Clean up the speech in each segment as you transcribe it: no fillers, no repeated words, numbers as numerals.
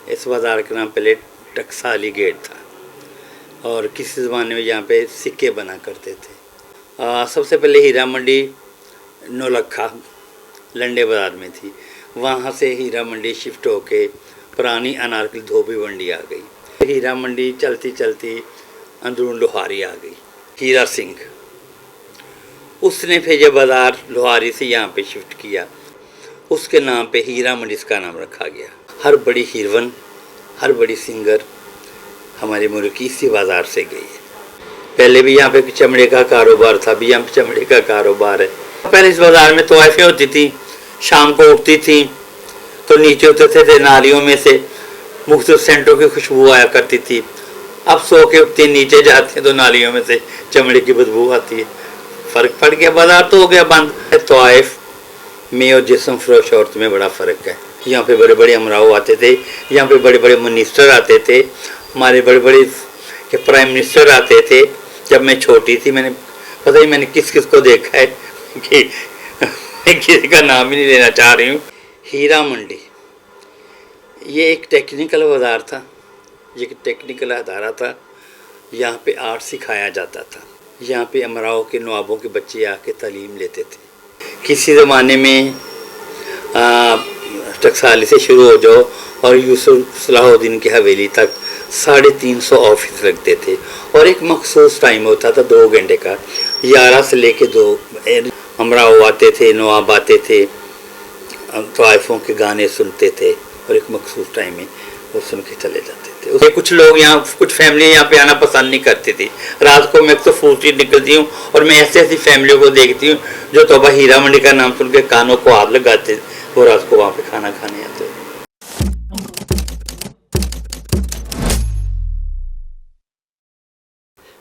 इस बाज़ार का नाम पहले टकसाली गेट था और किसी ज़माने में यहाँ पे सिक्के बना करते थे। सबसे पहले हीरा मंडी नौलखा लंडे बाज़ार में थी। वहाँ से हीरा मंडी शिफ्ट होके पुरानी अनारकली धोबी मंडी आ गई। हीरा मंडी चलती चलती अंदरून लोहारी आ गई। हीरा सिंह उसने फिर ये बाज़ार लोहारी से यहाँ पे शिफ्ट किया। उसके नाम पे हीरा मंडी इसका नाम रखा गया। हर बड़ी हीरोइन, हर बड़ी सिंगर हमारे मुल्क की इसी बाज़ार से गई है। पहले भी यहाँ पे चमड़े का कारोबार था, अभी यहाँ पे चमड़े का कारोबार है। पहले इस बाज़ार में तोहफ़े होती थी, शाम को उठती थी तो नीचे उतरते थे नालियों में से मुख्तलिफ सेंटों की खुशबू आया करती थी। अब सो के उठते नीचे जाते हैं तो नालियों में से चमड़े की बदबू आती है। फ़र्क पड़ गया, बाज़ार तो हो गया बंद। तोइफ में और जिस्म फरोश औरत में बड़ा फ़र्क है। यहाँ पे बड़े बड़े अमराव आते थे, यहाँ पे बड़े बड़े मिनिस्टर आते थे, हमारे बड़े बड़े के प्राइम मिनिस्टर आते थे। जब मैं छोटी थी पता ही मैंने किस किस को देखा है कि किसी का नाम ही नहीं लेना चाह रही हूँ। हीरा मंडी ये एक टेक्निकल बाज़ार था, ये टेक्निकल अदारा था। यहाँ पे आर्ट सिखाया जाता था। यहाँ पे अमराव के नवाबों के बच्चे आके तालीम लेते थे। किसी ज़माने में टकसाली से शुरू हो जाओ और यूसुफ सलाहुद्दीन की हवेली तक 350 ऑफिस लगते थे और एक मखसूस टाइम होता था 2 घंटे का। 11 से लेके 2 अमराव आते थे, नवाब आते थे, तवाइफों के गाने सुनते थे और एक मखसूस टाइम में वो सुन के चले जाते थे। कुछ लोग यहाँ, कुछ फैमिली यहाँ पे आना पसंद नहीं करती थी। रात को मैं तो फूटी निकलती हूँ और मैं ऐसी ऐसी फैमिलियों को देखती हूँ जो तोबा हीरा मंडी का नाम सुन के कानों को हाथ लगाते वो रात को वहाँ पे खाना खाने आते।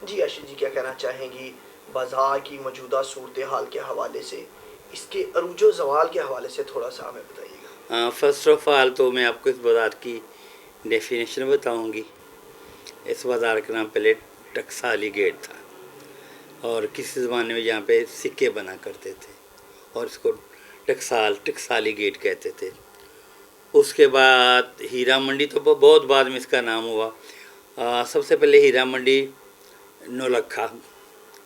जी आशीष जी, क्या कहना चाहेंगी बाजार की मौजूदा सूरत हाल के हवाले से, इसके अरूजो ज़वाल के हवाले से थोड़ा सा हमें बताइएगा। फर्स्ट ऑफ ऑल तो मैं आपको इस बाज़ार की डेफिनेशन बताऊंगी। इस बाज़ार का नाम पहले टकसाली गेट था और किसी ज़माने में यहाँ पे सिक्के बना करते थे और इसको टकसाली गेट कहते थे। उसके बाद हीरा मंडी तो बहुत बाद में इसका नाम हुआ। सबसे पहले हीरा मंडी नौलखा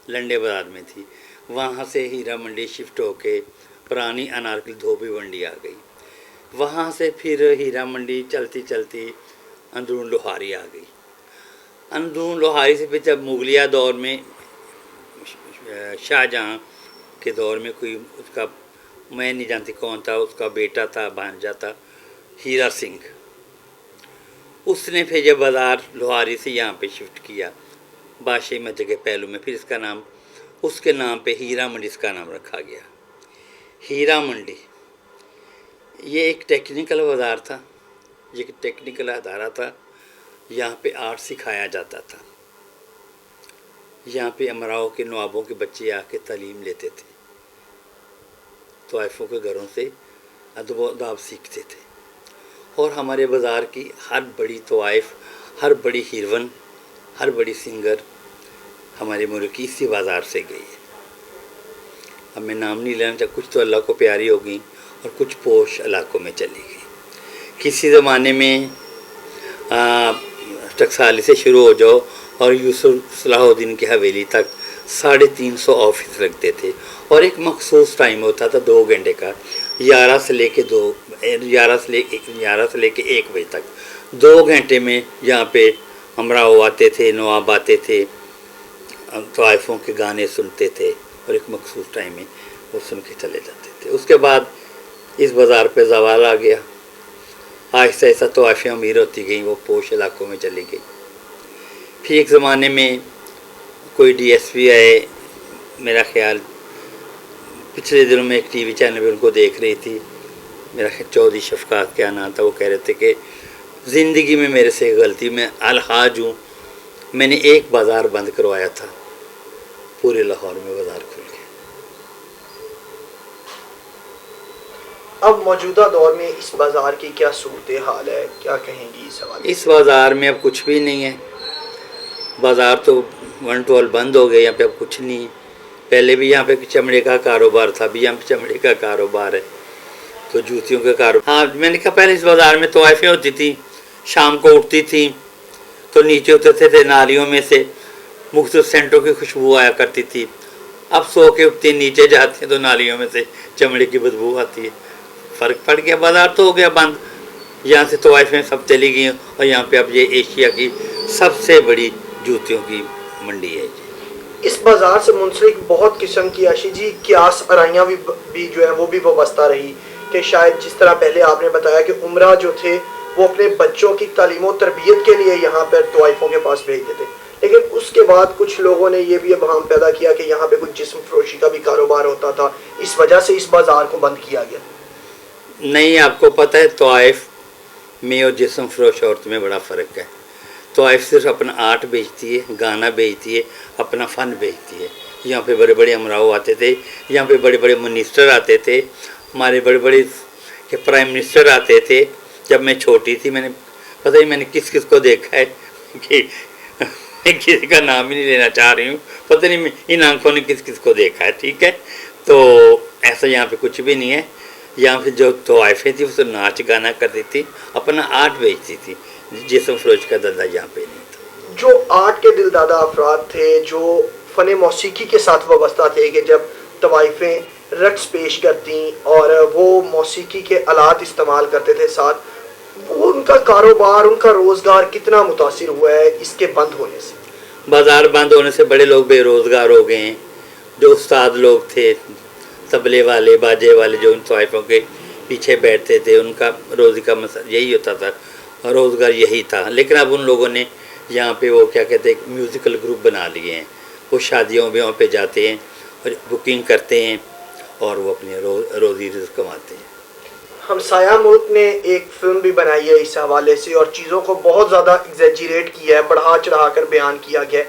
लंडे बाज़ार में थी। वहाँ से हीरा मंडी शिफ्ट होके पुरानी अनारकली धोबी मंडी आ गई। वहाँ से फिर हीरा मंडी चलती चलती अंदरून लोहारी आ गई। अंदरून लोहारी से फिर जब मुगलिया दौर में शाहजहाँ के दौर में कोई उसका, मैं नहीं जानती कौन था, उसका बेटा था, भांजा था, हीरा सिंह, उसने फिर जब बाज़ार लोहारी से यहाँ पे शिफ्ट किया बादशाही मस्जिद के पहलू में, फिर इसका नाम, उसके नाम पे हीरा मंडी इसका नाम रखा गया। हीरा मंडी ये एक टेक्निकल बाज़ार था, ये एक टेक्निकल अदारा था। यहाँ पे आर्ट सिखाया जाता था। यहाँ पे अमराव के नवाबों के बच्चे आके तालीम लेते थे, तवाइफों के घरों से अदब सीखते थे। और हमारे बाज़ार की हर बड़ी तवाइफ, हर बड़ी हीरोइन, हर बड़ी सिंगर हमारे मुल्क की इसी बाज़ार से गई है। अब मैं नाम नहीं लेना चाहता, कुछ तो अल्लाह को प्यारी हो गई और कुछ पोश इलाकों में चली गई। किसी ज़माने में टकसाली से शुरू हो जाओ और यूसुफ सलाहुद्दीन की हवेली तक 350 ऑफिस लगते थे और एक मखसूस टाइम होता था 2 घंटे का। 11 से लेके 1 बजे तक 2 घंटे में यहाँ पे अमराव आते थे, नवाब आते थे, तवाइफों के गाने सुनते थे और एक मखसूस टाइम में वो सुन के चले जाते थे। उसके बाद इस बाज़ार पे ज़वाल आ गया। आहिस्ता आहिस्ता तवाइफें अमीर होती गई, वो पोश इलाकों में चली गई। फिर एक ज़माने में कोई DSP आए, मेरा ख्याल पिछले दिनों में एक TV चैनल पे उनको देख रही थी, मेरा ख्याल चौधरी शफकात क्या नाम था। वो कह रहे थे कि ज़िंदगी में मेरे से गलती, मैं अलहाज हूँ, मैंने एक बाज़ार बंद करवाया था, पूरे लाहौर में बाज़ार खुल गए। अब मौजूदा दौर में इस बाज़ार की क्या सूरत हाल है, क्या कहेंगी इस हवाले? इस बाज़ार में अब कुछ भी नहीं है। बाज़ार तो 1 to 12 बंद हो गए, यहाँ पे अब कुछ नहीं है। पहले भी यहाँ पे चमड़े का कारोबार था, अभी यहाँ पे चमड़े का कारोबार है, तो जूतियों का कारोबार। हाँ, मैंने कहा पहले इस बाज़ार में तोहफ़े होती थी, शाम को उठती थी तो नीचे उतरते थे नालियों में से, मुख्तलिफ सेंटों की खुशबू आया करती थी। अब सो के उठते नीचे जाते हैं तो नालियों में से चमड़े की बदबू आती है। फ़र्क पड़ गया, बाज़ार तो हो गया बंद। यहाँ से तवाइफें सब चली गई और यहाँ पे अब ये एशिया की सबसे बड़ी जूतियों की मंडी है जी। इस बाज़ार से मुंसलिक बहुत किस्म की आशी जी क्यास आराइयाँ भी जो है वो भी वाबस्ता रही कि शायद जिस तरह पहले आपने बताया कि उमरा जो थे वो अपने बच्चों की तालीम और तरबियत के लिए यहाँ पर तवाइफों के पास भेजते थे, लेकिन उसके बाद कुछ लोगों ने ये भी अवहाम पैदा किया कि यहाँ पे कुछ जिस्म फरोशी का भी कारोबार होता था, इस वजह से इस बाज़ार को बंद किया गया। नहीं, आपको पता है तवाइफ में और जिस्म फरोश औरत में बड़ा फ़र्क है। तवाइफ सिर्फ अपना आर्ट बेचती है, गाना बेचती है, अपना फ़न बेचती है। यहाँ पे बड़े बड़े अमराव आते थे, यहाँ पे बड़े बड़े मिनिस्टर आते थे, हमारे बड़े बड़े के प्राइम मिनिस्टर आते थे। जब मैं छोटी थी मैंने पता ही मैंने किस किस को देखा है कि मैं किसी का नाम ही नहीं लेना चाह रही हूँ, पता नहीं इन आंखों ने किस किस को देखा है, ठीक है। तो ऐसा यहाँ पे कुछ भी नहीं है। यहाँ पे जो तवाइफें थी वो नाच गाना करती थी, अपना आर्ट बेचती थी, जिस्म फरोश का धंधा यहाँ पे नहीं था। जो आर्ट के दिलदादा अफराद थे जो फ़न मौसीकी के साथ वाबस्ता थे कि जब तवाइफें रक्स पेश करती और वो मौसीकी के आलात इस्तेमाल करते थे साथ, वो उनका कारोबार उनका रोज़गार कितना मुतासिर हुआ है इसके बंद होने से? बाज़ार बंद होने से बड़े लोग बेरोज़गार हो गए हैं। जो उस्ताद लोग थे, तबले वाले, बाजे वाले, जो उन तवाइफों के पीछे बैठते थे, उनका रोज़ी का मसला यही होता था, रोज़गार यही था। लेकिन अब उन लोगों ने यहाँ पे वो क्या कहते हैं म्यूज़िकल ग्रुप बना लिए हैं। वो शादियों ब्याहों पे जाते हैं और बुकिंग करते हैं और वो अपनी रोज़ी रिज़्क़ कमाते हैं। हमसाया मुल्क ने एक फिल्म भी बनाई है इस हवाले से और चीज़ों को बहुत ज़्यादा एग्जैजरेट किया है, बढ़ा चढ़ा कर बयान किया गया है,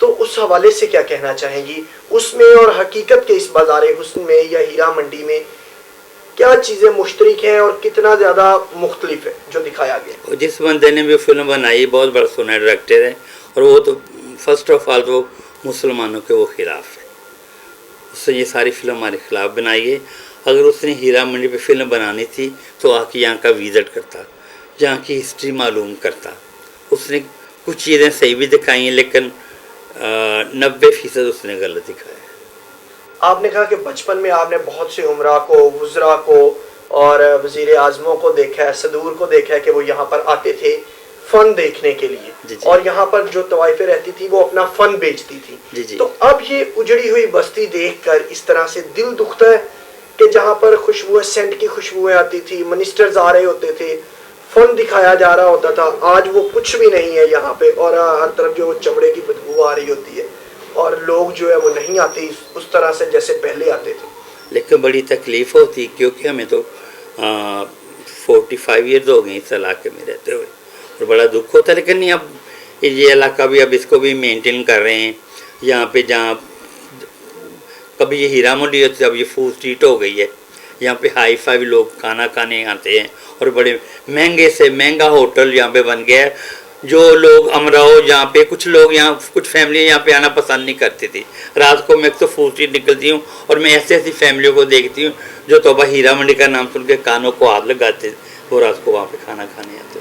तो उस हवाले से क्या कहना चाहेंगी? उसमें और हकीकत के इस बाज़ार हुस्न में या हीरा मंडी में क्या चीज़ें मुश्तरक हैं और कितना ज़्यादा मुख्तलिफ है जो दिखाया गया? जिस बंदे ने भी फिल्म बनाई बहुत बड़ा सुना डायरेक्टर है और वो तो फर्स्ट ऑफ ऑल वो मुसलमानों के वो खिलाफ है। उसने ये सारी फिल्म हमारे खिलाफ बनाई है। अगर उसने हीरा मंडी पे फिल्म बनानी थी तो आके यहाँ का विज़िट करता, यहाँ की हिस्ट्री मालूम करता। उसने कुछ चीज़ें सही भी दिखाई हैं लेकिन 90% उसने गलत दिखाया है। आपने कहा कि बचपन में आपने बहुत से उमरा को, वज़रा को और वज़ीर आज़मों को देखा है, सदूर को देखा है कि वो यहाँ पर आते थे फ़न देखने के लिए। जी। और यहाँ पर जो तवाइफें रहती थी वो अपना फ़न बेचती थी। जी। तो अब ये उजड़ी हुई बस्ती देखकर इस तरह से दिल दुखता है कि जहाँ पर खुशबुएं, सेंट की खुशबुएं आती थी, मिनिस्टर्स आ रहे होते थे, फ़न दिखाया जा रहा होता था, आज वो कुछ भी नहीं है यहाँ पे। और हर तरफ जो चमड़े की बदबू आ रही होती है और लोग जो है वो नहीं आते उस तरह से जैसे पहले आते थे। लेकिन बड़ी तकलीफ़ होती क्योंकि हमें तो 45 ईयर्स हो गए इस इलाके में रहते हुए और बड़ा दुख होता है। लेकिन नहीं, अब ये इलाका भी अब इसको भी मेंटेन कर रहे हैं। यहाँ पे जहाँ कभी ये हीरा मंडी होती है अब ये फूड स्ट्रीट हो गई है। यहाँ पे हाई फाई लोग खाना खाने आते हैं और बड़े महंगे से महंगा होटल यहाँ पे बन गया है। जो लोग अमराओ यहाँ पे कुछ लोग यहाँ कुछ फैमिली यहाँ पे आना पसंद नहीं करती थी। रात को मैं तो फूड स्ट्रीट निकलती हूँ और मैं ऐसी ऐसी फैमिलियों को देखती हूँ जो तोबा हीरा मंडी का नाम सुन के कानों को हाथ लगाते, वो रात को वहाँ पे खाना खाने आते।